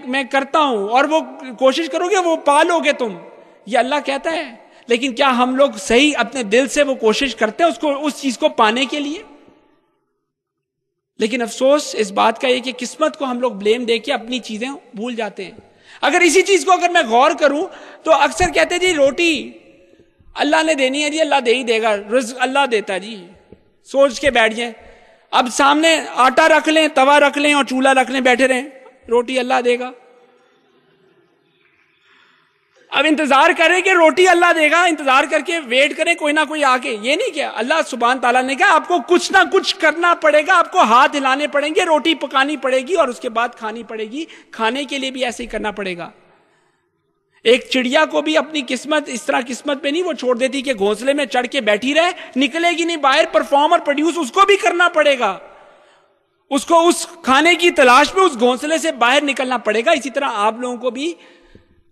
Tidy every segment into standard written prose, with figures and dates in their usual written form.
मैं करता हूं और वो कोशिश करोगे वो पा लोगे तुम, ये अल्लाह कहता है। लेकिन क्या हम लोग सही अपने दिल से वो कोशिश करते हैं उसको, उस चीज को पाने के लिए? लेकिन अफसोस इस बात का है कि किस्मत को हम लोग ब्लेम देके अपनी चीजें भूल जाते हैं। अगर इसी चीज को अगर मैं गौर करूं तो अक्सर कहते हैं जी रोटी अल्लाह ने देनी है जी, अल्लाह दे ही देगा, रिज़्क़ अल्लाह देता है जी। सोच के बैठ जाए, अब सामने आटा रख लें, तवा रख लें और चूल्हा रख लें, बैठे रहें, रोटी अल्लाह देगा। अब इंतजार करें कि रोटी अल्लाह देगा, इंतजार करके वेट करें कोई ना कोई आके, ये नहीं क्या अल्लाह सुभान ताला ने कहा आपको कुछ ना कुछ करना पड़ेगा, आपको हाथ हिलाने पड़ेंगे, रोटी पकानी पड़ेगी और उसके बाद खानी पड़ेगी। खाने के लिए भी ऐसे ही करना पड़ेगा। एक चिड़िया को भी अपनी किस्मत इस तरह किस्मत पे नहीं वो छोड़ देती कि घोंसले में चढ़ के बैठी रहे, निकलेगी नहीं बाहर, परफॉर्म और प्रोड्यूस उसको भी करना पड़ेगा, उसको उस खाने की तलाश में उस घोंसले से बाहर निकलना पड़ेगा। इसी तरह आप लोगों को भी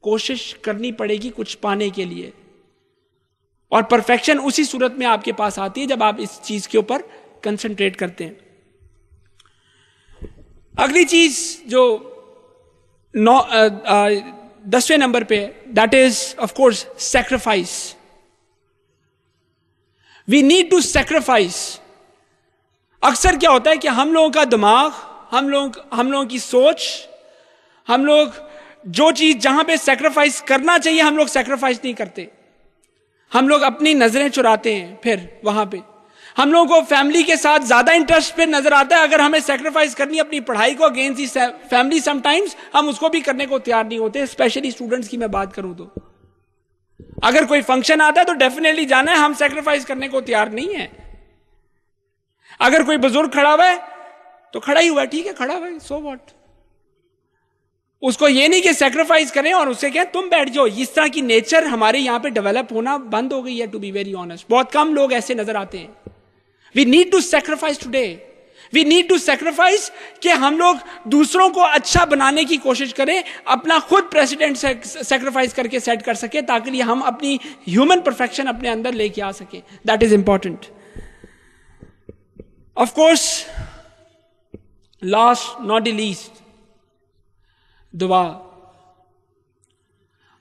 कोशिश करनी पड़ेगी कुछ पाने के लिए, और परफेक्शन उसी सूरत में आपके पास आती है जब आप इस चीज के ऊपर कंसंट्रेट करते हैं। अगली चीज जो 10वें नंबर पे, that is of course sacrifice. We need to sacrifice. अक्सर क्या होता है कि हम लोगों का दिमाग, हम लोगों की सोच, हम लोग जो चीज जहां पे सैक्रिफाइस करना चाहिए हम लोग सैक्रिफाइस नहीं करते। हम लोग अपनी नजरें चुराते हैं, फिर वहां पे हम लोगों को फैमिली के साथ ज्यादा इंटरेस्ट पे नजर आता है। अगर हमें सैक्रिफाइस करनी अपनी पढ़ाई को अगेंस्ट दी फैमिली, समटाइम्स हम उसको भी करने को तैयार नहीं होते। स्पेशली स्टूडेंट्स की मैं बात करूं तो अगर कोई फंक्शन आता है तो डेफिनेटली जाना है, हम सैक्रिफाइस करने को तैयार नहीं है। अगर कोई बुजुर्ग खड़ा हुआ है तो खड़ा ही हुआ है, ठीक है खड़ा हुआ है, सो व्हाट। उसको ये नहीं कि सैक्रिफाइस करें और उससे कहें तुम बैठ जाओ। इस तरह की नेचर हमारे यहां पे डेवलप होना बंद हो गई है, टू बी वेरी ऑनेस्ट। बहुत कम लोग ऐसे नजर आते हैं। We need to sacrifice today, we need to sacrifice कि हम लोग दूसरों को अच्छा बनाने की कोशिश करें, अपना खुद प्रेसिडेंट सैक्रिफाइस करके सेट कर सके ताकि हम अपनी ह्यूमन परफेक्शन अपने अंदर लेके आ सके। That is important. Of course last not the least, दुआ।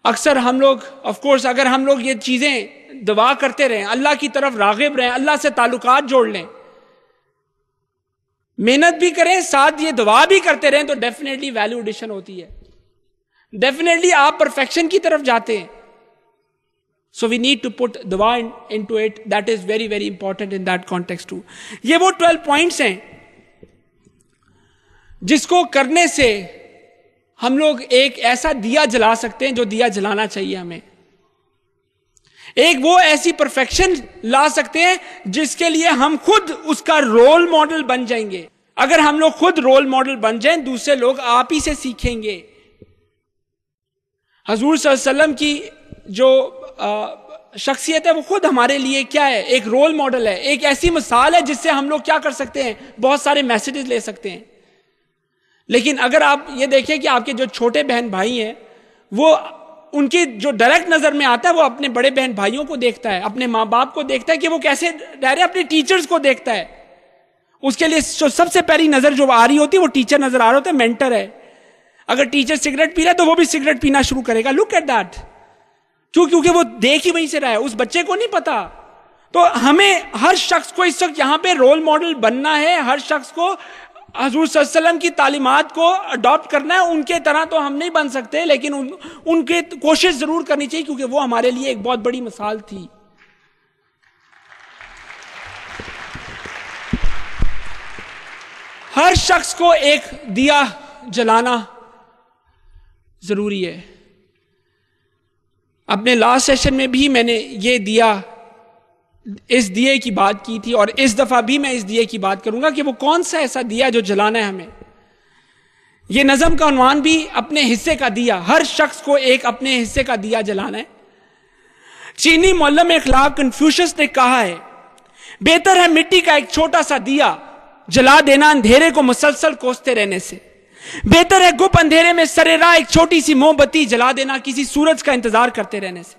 अक्सर हम लोग ऑफ कोर्स अगर हम लोग ये चीजें दुआ करते रहें, अल्लाह की तरफ रागिब रहें, अल्लाह से ताल्लुकात जोड़ लें, मेहनत भी करें, साथ ये दुआ भी करते रहें, तो डेफिनेटली वैल्यू एडिशन होती है। डेफिनेटली आप परफेक्शन की तरफ जाते हैं। So we need to put दुआ into it. That is very very important in that context too. ये वो 12 पॉइंट्स हैं जिसको करने से हम लोग एक ऐसा दिया जला सकते हैं जो दिया जलाना चाहिए हमें। एक वो ऐसी परफेक्शन ला सकते हैं जिसके लिए हम खुद उसका रोल मॉडल बन जाएंगे। अगर हम लोग खुद रोल मॉडल बन जाएं, दूसरे लोग आप ही से सीखेंगे। हजूर सल्लल्लाहु अलैहि वसल्लम की जो शख्सियत है वो खुद हमारे लिए क्या है, एक रोल मॉडल है, एक ऐसी मिसाल है जिससे हम लोग क्या कर सकते हैं, बहुत सारे मैसेजेस ले सकते हैं। लेकिन अगर आप ये देखें कि आपके जो छोटे बहन भाई हैं, वो उनके जो डायरेक्ट नजर में आता है वो अपने बड़े बहन भाइयों को देखता है, अपने माँ बाप को देखता है कि वो कैसे रह रहे हैं, अपने टीचर्स को देखता है। उसके लिए जो सबसे पहली नजर जो आ रही होती है वो टीचर नजर आ रहा होता है, मेंटर है। अगर टीचर सिगरेट पी रहा है तो वो भी सिगरेट पीना शुरू करेगा। Look at that. क्योंकि वो देख ही वहीं से रहा है, उस बच्चे को नहीं पता। तो हमें हर शख्स को इस वक्त यहां पे रोल मॉडल बनना है। हर शख्स को हजूर सल्लल्लाहु अलैहि वसल्लम की तालीमात को अडॉप्ट करना है। उनके तरह तो हम नहीं बन सकते, लेकिन उनके कोशिश जरूर करनी चाहिए, क्योंकि वो हमारे लिए एक बहुत बड़ी मिसाल थी। हर शख्स को एक दिया जलाना जरूरी है। अपने लास्ट सेशन में भी मैंने ये इस दिए की बात की थी, और इस दफा भी मैं इस दिए की बात करूंगा कि वो कौन सा ऐसा दिया जो जलाना है हमें। ये नज़म का उन्वान भी अपने हिस्से का दिया। हर शख्स को एक अपने हिस्से का दिया जलाना है। चीनी मुअल्लिम अखलाक कन्फ्यूशियस ने कहा है, बेहतर है मिट्टी का एक छोटा सा दिया जला देना अंधेरे को मुसलसल कोसते रहने से। बेहतर है गुप अंधेरे में सरेराह एक छोटी सी मोमबत्ती जला देना किसी सूरज का इंतजार करते रहने से,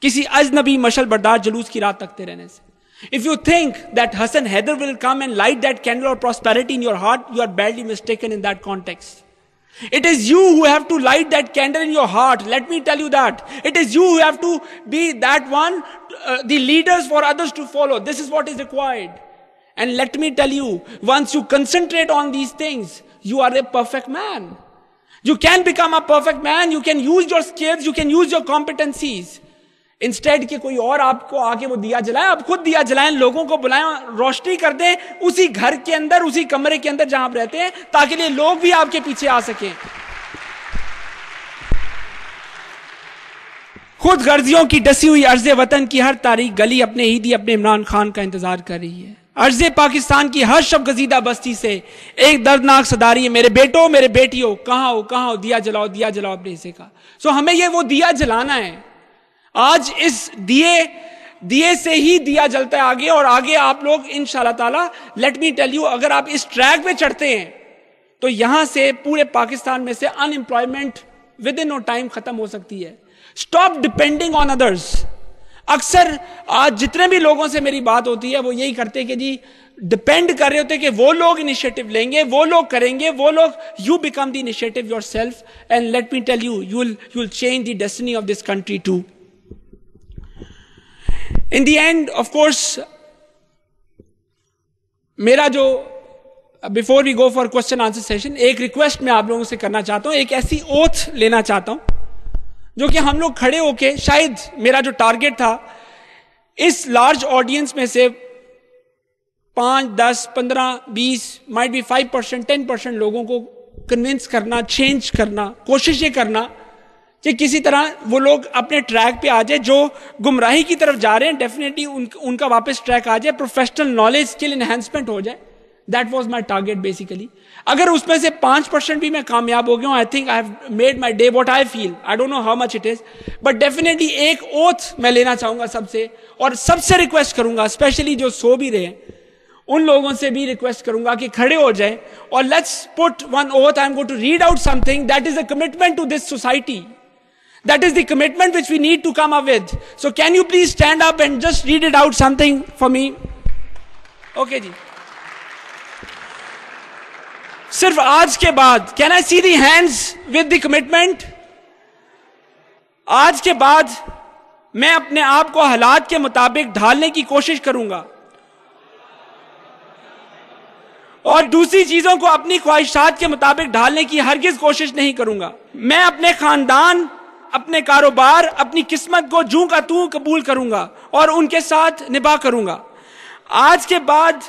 किसी अजनबी मशल बरदार जुलूस की रात तकते रहने से। If you think that Hasan Haider will come and light that candle और prosperity in your heart, you are badly mistaken in that context. It is you who have to light that candle in your heart. Let me tell you that. It is you who have to be that one, the leaders for others to follow. This is what is required. And let me tell you, once you concentrate on these things, you are a perfect man. You can become a perfect man. You can use your skills. You can use your competencies. Instead कि कोई और आपको आके वो दिया जलाए, आप खुद दिया जलाएं, लोगों को बुलाएं, रोशनी कर दें उसी घर के अंदर, उसी कमरे के अंदर जहां आप रहते हैं, ताकि ये लोग भी आपके पीछे आ सकें. खुद गर्जियों की डसी हुई अर्ज़े वतन की हर तारीख गली अपने ईदी अपने इमरान खान का इंतजार कर रही है. अर्ज़े पाकिस्तान की हर शब गजीदा बस्ती से एक दर्दनाक सदारी है, मेरे बेटों मेरे बेटियों कहां हो, दिया जलाओ अपने हिस्से का. सो हमें ये वो दिया जलाना है. आज इस दिए से ही दिया जलता है आगे, और आगे आप लोग इंशाल्लाह ताला, लेट मी टेल यू, अगर आप इस ट्रैक पे चढ़ते हैं तो यहां से पूरे पाकिस्तान में से unemployment within no time खत्म हो सकती है. Stop depending on others. अक्सर आज जितने भी लोगों से मेरी बात होती है वो यही करते हैं कि जी डिपेंड कर रहे होते कि वो लोग इनिशिएटिव लेंगे, वो लोग करेंगे, वो लोग. You become the initiative yourself, and let me tell you, you will change the destiny of this country too. In the end, of course, मेरा जो before we go for question answer session, एक request मैं आप लोगों से करना चाहता हूं, एक ऐसी ओथ लेना चाहता हूं जो कि हम लोग खड़े होके, शायद मेरा जो टारगेट था इस लार्ज ऑडियंस में से 5, 10, 15, 20, माइट बी 5%, 10% लोगों को कन्विंस करना, चेंज करना, कोशिशें करना कि किसी तरह वो लोग अपने ट्रैक पे आ जाए. जो गुमराही की तरफ जा रहे हैं डेफिनेटली उनका वापस ट्रैक आ जाए, प्रोफेशनल नॉलेज स्किल एनहांसमेंट हो जाए. That was my target basically. अगर उसमें से 5% भी मैं कामयाब हो गया हूं, I think I have made my day what I feel. I don't know how much it is, but definitely एक ओथ मैं लेना चाहूंगा सबसे, और सबसे रिक्वेस्ट करूंगा, स्पेशली जो सो भी रहे उन लोगों से भी रिक्वेस्ट करूंगा कि खड़े हो जाए और let's put one oath. I am going to read out something that is a commitment to this society. That is the commitment which we need to come up with. So can you please stand up and just read it out something for me? Okay जी. सिर्फ आज के बाद, can I see the hands with the commitment? आज के बाद मैं अपने आप को हालात के मुताबिक ढालने की कोशिश करूंगा और दूसरी चीजों को अपनी ख्वाहिशात के मुताबिक ढालने की हरगिज कोशिश नहीं करूंगा. मैं अपने खानदान, अपने कारोबार, अपनी किस्मत को जूं का तूं कबूल करूंगा और उनके साथ निभा करूंगा. आज के बाद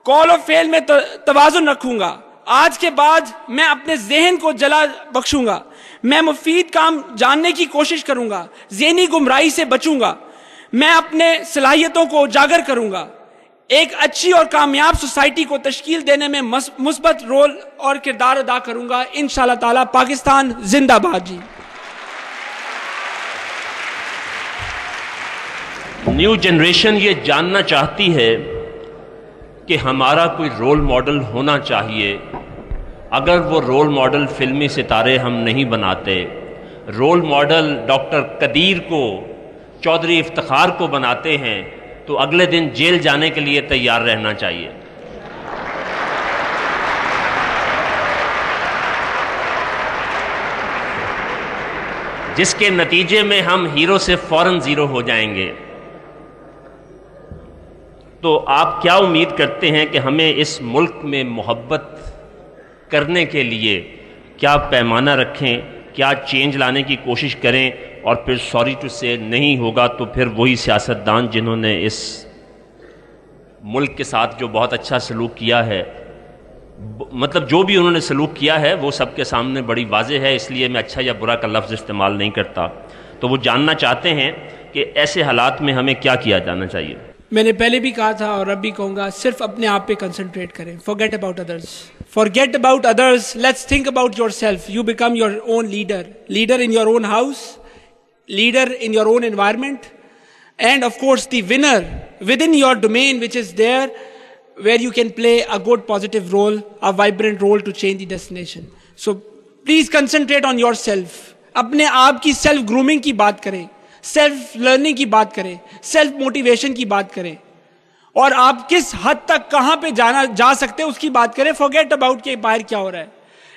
कॉल ऑफ फेल में तवाज़ुन रखूंगा. आज के बाद मैं अपने जहन को जला बख्शूंगा. मैं मुफीद काम जानने की कोशिश करूंगा. ज़हनी गुमराही से बचूंगा. मैं अपने सलाहियतों को उजागर करूंगा. एक अच्छी और कामयाब सोसाइटी को तश्कील देने में मुस्बत रोल और किरदार अदा करूंगा. इंशाअल्लाह ताला. पाकिस्तान जिंदाबाद जी. न्यू जनरेशन ये जानना चाहती है कि हमारा कोई रोल मॉडल होना चाहिए. अगर वो रोल मॉडल फिल्मी सितारे हम नहीं बनाते, रोल मॉडल डॉक्टर कदीर को, चौधरी इफ्तिखार को बनाते हैं, तो अगले दिन जेल जाने के लिए तैयार रहना चाहिए. जिसके नतीजे में हम हीरो से फौरन जीरो हो जाएंगे. तो आप क्या उम्मीद करते हैं कि हमें इस मुल्क में मोहब्बत करने के लिए क्या पैमाना रखें, क्या चेंज लाने की कोशिश करें, और फिर सॉरी टू से नहीं होगा तो फिर वही सियासतदान जिन्होंने इस मुल्क के साथ जो बहुत अच्छा सलूक किया है, मतलब जो भी उन्होंने सलूक किया है वो सबके सामने बड़ी वाज़ेह है, इसलिए मैं अच्छा या बुरा का लफ्ज़ इस्तेमाल नहीं करता. तो वो जानना चाहते हैं कि ऐसे हालात में हमें क्या किया जाना चाहिए. मैंने पहले भी कहा था और अब भी कहूंगा, सिर्फ अपने आप पे कंसंट्रेट करें. Forget about others. Forget about others. Let's think about yourself. You become your own leader. Leader in your own house, leader in your own environment, and of course the winner within your domain which is there, where you can play a good positive role, a vibrant role to change the destination. So please concentrate on yourself. अपने आप की self grooming की बात करें, self learning की बात करें, self motivation की बात करें, और आप किस हद तक कहां पे जा सकते हैं उसकी बात करें. फॉरगेट अबाउट के बाहर क्या हो रहा है.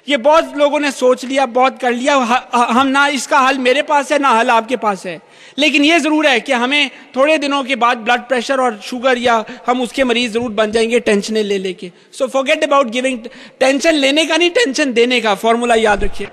ये बहुत लोगों ने सोच लिया, बहुत कर लिया, हम ना इसका हल मेरे पास है ना हल आपके पास है। लेकिन ये जरूर है कि हमें थोड़े दिनों के बाद ब्लड प्रेशर और शुगर या हम उसके मरीज जरूर बन जाएंगे टेंशन ले लेके। So forget about giving, tension लेने का नहीं टेंशन देने का फॉर्मूला याद रखिए।